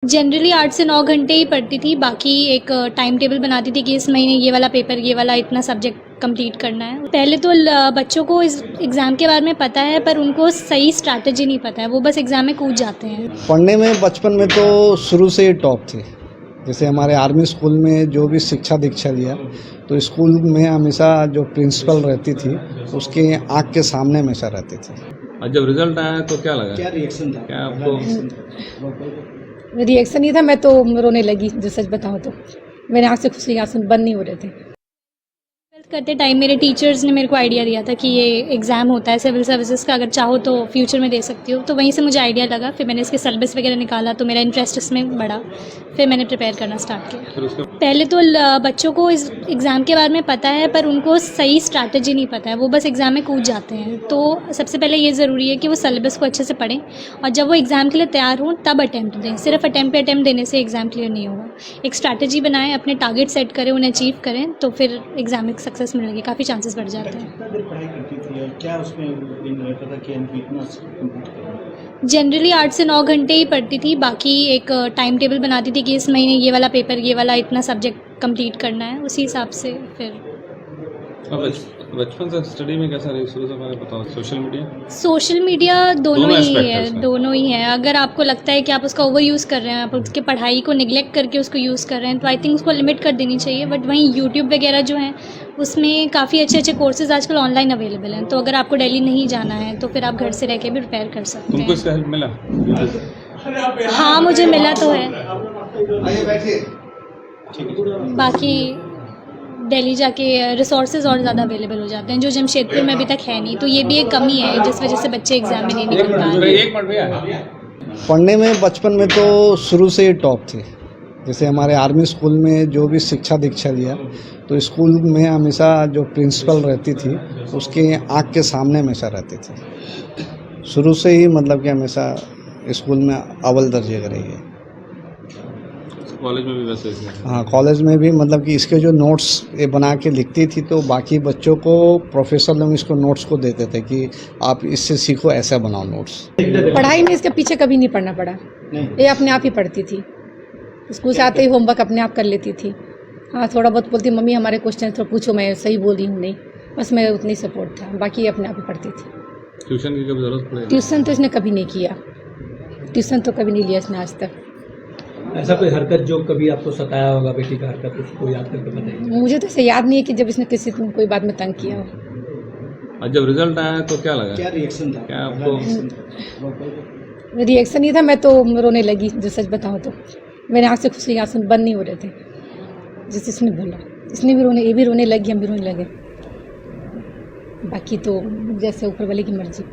Generally 8 से 9 घंटे ही पढ़ती थी। बाकी एक टाइम टेबल बनाती थी कि इस महीने ये वाला पेपर, ये वाला इतना सब्जेक्ट कंप्लीट करना है। पहले तो बच्चों को इस एग्ज़ाम के बारे में पता है, पर उनको सही स्ट्रैटेजी नहीं पता है, वो बस एग्ज़ाम में कूद जाते हैं। पढ़ने में बचपन में तो शुरू से ही टॉप थी। जैसे हमारे आर्मी स्कूल में जो भी शिक्षा दीक्षा लिया, तो स्कूल में हमेशा जो प्रिंसिपल रहती थी उसके आँख के सामने हमेशा रहती थी। और जब रिजल्ट आया तो क्या लगा? क्या रिएक्शन था? क्या आपको? रिएक्शन ही था, मैं तो रोने लगी, जो सच बताऊं तो मेरे आँख से खुशी के आंसू बंद नहीं हो रहे थे। करते टाइम मेरे टीचर्स ने मेरे को आइडिया दिया था कि ये एग्ज़ाम होता है सिविल सर्विसेज का, अगर चाहो तो फ्यूचर में दे सकती हो। तो वहीं से मुझे आइडिया लगा, फिर मैंने इसके सिलेबस वगैरह निकाला तो मेरा इंटरेस्ट इसमें बढ़ा, फिर मैंने प्रिपेयर करना स्टार्ट किया। फिर उसके पहले तो बच्चों को इस एग्ज़ाम के बारे में पता है, पर उनको सही स्ट्रैटेजी नहीं पता है, वो बस एग्ज़ाम में कूद जाते हैं। तो सबसे पहले ये ज़रूरी है कि वो सिलेबस को अच्छे से पढ़ें, और जब वो एग्ज़ाम के लिए तैयार हों तब अटैम्प्ट दें। सिर्फ अटैम्प्ट पे अटैम्प्ट देने से एग्ज़ाम क्लियर नहीं होगा। एक स्ट्रैटेजी बनाएं, अपने टारगेट सेट करें, उन्हें अचीव करें, तो फिर एग्ज़ाम में सक्सेस मिलने के काफ़ी चांसेस बढ़ जाते हैं। कितना देर पढ़ाई करती थी और क्या उसमें दिन रहता था कि हमको इतना कंप्लीट करना? जनरली 8 से 9 घंटे ही पढ़ती थी। बाकी एक टाइम टेबल बनाती थी कि इस महीने ये वाला पेपर, ये वाला इतना सब्जेक्ट कंप्लीट करना है, उसी हिसाब से फिर। अब बचपन से स्टडी में कैसा रही शुरू से? मैंने बताओ, सोशल मीडिया दोनों ही aspect है है, उसमें। दोनों ही है। अगर आपको लगता है कि आप उसका ओवर यूज़ कर रहे हैं, आप उसके पढ़ाई को निगलेक्ट करके उसको यूज़ कर रहे हैं, तो आई थिंक उसको लिमिट कर देनी चाहिए। बट वहीं यूट्यूब वगैरह जो है उसमें काफ़ी अच्छे अच्छे कोर्सेज आजकल ऑनलाइन अवेलेबल हैं। तो अगर आपको दिल्ली नहीं जाना है तो फिर आप घर से रह के भी प्रिपेयर कर सकते तुमको हैं। इसका हेल्प मिला? हाँ, मुझे मिला तो है। बाकी दिल्ली जाके रिसोर्सेज और ज़्यादा अवेलेबल हो जाते हैं, जो जमशेदपुर में अभी तक है नहीं। तो ये भी एक कमी है जिस वजह से बच्चे एग्ज़ाम में नहीं निकल पा रहे। एक मिनट भैया। पढ़ने में बचपन में तो शुरू से ही टॉप थी। जैसे हमारे आर्मी स्कूल में जो भी शिक्षा दीक्षा लिया, तो स्कूल में हमेशा जो प्रिंसिपल रहती थी उसके आँख के सामने हमेशा रहती थी। शुरू से ही मतलब कि हमेशा स्कूल में अव्वल दर्जे का रही है। कॉलेज में भी वैसे ही? हाँ, कॉलेज में भी मतलब कि इसके जो नोट्स ये बना के लिखती थी, तो बाकी बच्चों को प्रोफेसर लोग इसको नोट्स को देते थे कि आप इससे सीखो, ऐसा बनाओ नोट्स। पढ़ाई में इसके पीछे कभी नहीं पढ़ना पड़ा, ये अपने आप ही पढ़ती थी। स्कूल से आते ही होमवर्क अपने आप कर लेती थी। हाँ, थोड़ा बहुत बोलती मम्मी हमारे क्वेश्चन तो पूछो, मैं सही बोल रही हूँ नहीं, बस मैं उतनी सपोर्ट था, बाकी अपने आप ही पढ़ती थी। ट्यूशन की कभी जरूरत पड़ेगी? ट्यूशन तो इसने कभी नहीं किया, ट्यूशन तो कभी नहीं लिया इसने आज तक। ऐसा कोई हरकत जो कभी आपको सताया होगा, बेटी का हरकत, उसको याद करके बताइए। मुझे तो ऐसे याद नहीं है कि जब इसने किसी को कोई बात में तंग किया हो। और जब रिजल्ट आया तो क्या लगा? क्या रिएक्शन था? क्या आपको? रिएक्शन ही था, मैं तो रोने लगी, जो सच बताऊं तो मेरे आँख से खुशी के आंसू बंद नहीं हो रहे थे। जैसे इसने बोला, इसने भी रोने, ये भी रोने लगी, हम भी रोने लगे। बाकी तो जैसे ऊपर वाले की मर्जी।